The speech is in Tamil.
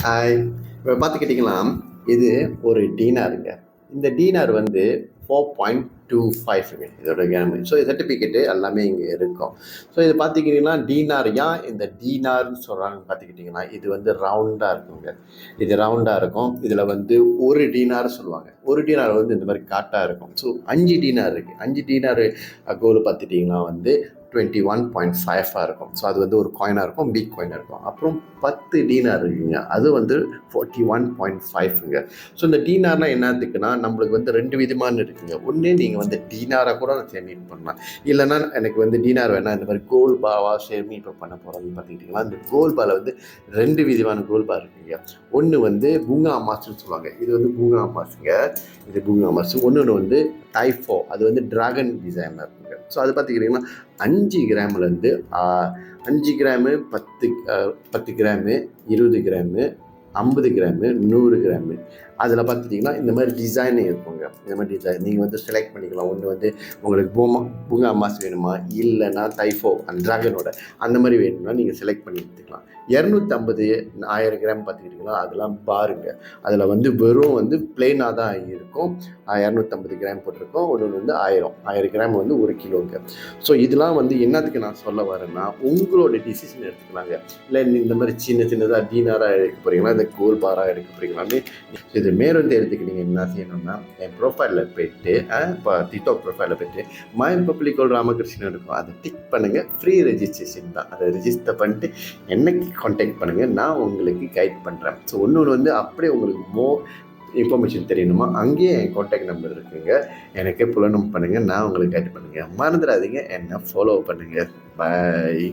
ஹாய். இப்போ பார்த்துக்கிட்டிங்கன்னா, இது ஒரு டீனாருங்க. இந்த டீனார் வந்து 4.25ங்க இதோட கிராமு. ஸோ சர்டிஃபிகேட்டு எல்லாமே இங்கே இருக்கும். ஸோ இது பார்த்துக்கிட்டிங்கன்னா, டீனார் ஏன் இந்த டீனார்ன்னு சொல்கிறாங்கன்னு பார்த்துக்கிட்டிங்கன்னா, இது வந்து ரவுண்டா இருக்குங்க. இது ரவுண்டா இருக்கும். இதில் வந்து 1 டீனார் சொல்லுவாங்க. 1 டீனார் வந்து இந்த மாரி காட்டா இருக்கும். ஸோ 5 டீனார் இருக்கு. 5 டீனார் கோல் பார்த்துட்டிங்கன்னா வந்து 21.5 இருக்கும். ஸோ அது வந்து ஒரு காயினாக இருக்கும், பிக் காயினாக இருக்கும். அப்புறம் 10 டீனார் இருக்குங்க. அது வந்து 41.5ங்க. ஸோ இந்த டீனார்னா என்னத்துக்குன்னா, நம்மளுக்கு வந்து 2 விதமான இருக்குங்க. ஒண்ணு நீங்க வந்து டீனாரா கூட சேமிப்பு பண்ணலாம். இல்லைன்னா எனக்கு வந்து டீனார் வேணாம், இந்த மாதிரி கோல்ட் பாவா சேமிப்பு பண்ண போறோம்னு பார்த்துக்கிட்டிங்கன்னா, இந்த கோல்ட் பால வந்து 2 விதமான கோல்ட் பார் இருக்குங்க. ஒன்று வந்து பூங்கா அமாஸ்ன்னு சொல்லுவாங்க. இது வந்து பூங்கா அமாஸுங்க. இது பூங்கா அமாஸ். இன்னொன்று வந்து டைஃபோ, அது வந்து டிராகன் டிசைனில் இருக்குங்க. ஸோ அது பார்த்துக்கிட்டிங்கன்னா 5 கிராம்லேருந்து 5 gram, 10 gram, 20 gram, 50 gram, 100 gram. அதில் பார்த்துட்டிங்கன்னா இந்த மாதிரி டிசைன் இருக்குங்க. இந்த மாதிரி டிசைன் நீங்கள் வந்து செலக்ட் பண்ணிக்கலாம். ஒன்று வந்து உங்களுக்கு பூங்கா அமாஸ் வேணுமா, இல்லைன்னா டைஃபோ அந்த ட்ராகனோட அந்த மாதிரி வேணும்னா நீங்கள் செலக்ட் பண்ணி எடுத்துக்கலாம். 250, 1000 கிராம் பார்த்துக்கிட்டிங்கன்னா அதெல்லாம் பாருங்க. அதில் வந்து வெறும் வந்து பிளெயினாக தான் இருக்கும். 250 கிராம் போட்டிருக்கோம். ஒன்று வந்து 1000 கிராம் வந்து 1 கிலோங்க. ஸோ இதெல்லாம் வந்து என்னத்துக்கு நான் சொல்ல வரேன்னா, உங்களோட டிசிஷன் எடுத்துக்கலாங்க. இல்லை இந்த மாதிரி சின்னதாக டீனராக எடுக்க போகிறீங்களா, இந்த கோல் பாராக எடுக்க போகிறீங்களான்னு இது மேலும் தெரிஞ்சுக்க நீங்கள் என்ன செய்யணும்னா, என் ப்ரொஃபைலில் போய்ட்டு இப்போ டிக்டாக் ப்ரொஃபைலில் போய்ட்டு மை பப்ளிக்கோல் ராமகிருஷ்ணன் இருக்கும், அதை டிக் பண்ணுங்கள். ஃப்ரீ ரெஜிஸ்ட்ரேஷன் தான். அதை ரெஜிஸ்டர் பண்ணிட்டு என்னைக்கு கான்டாக்ட் பண்ணுங்கள், நான் உங்களுக்கு கைட் பண்ணுறேன். ஸோ ஒன்று வந்து அப்படியே உங்களுக்கு இன்ஃபர்மேஷன் தெரியணுமா, அங்கேயே என் கான்டாக்ட் நம்பர் இருக்குங்க. எனக்கு புலனும் பண்ணுங்கள், நான் உங்களுக்கு கைட் பண்ணுங்கள். மறந்துடாதீங்க, என்னை ஃபாலோ பண்ணுங்கள். பாய்.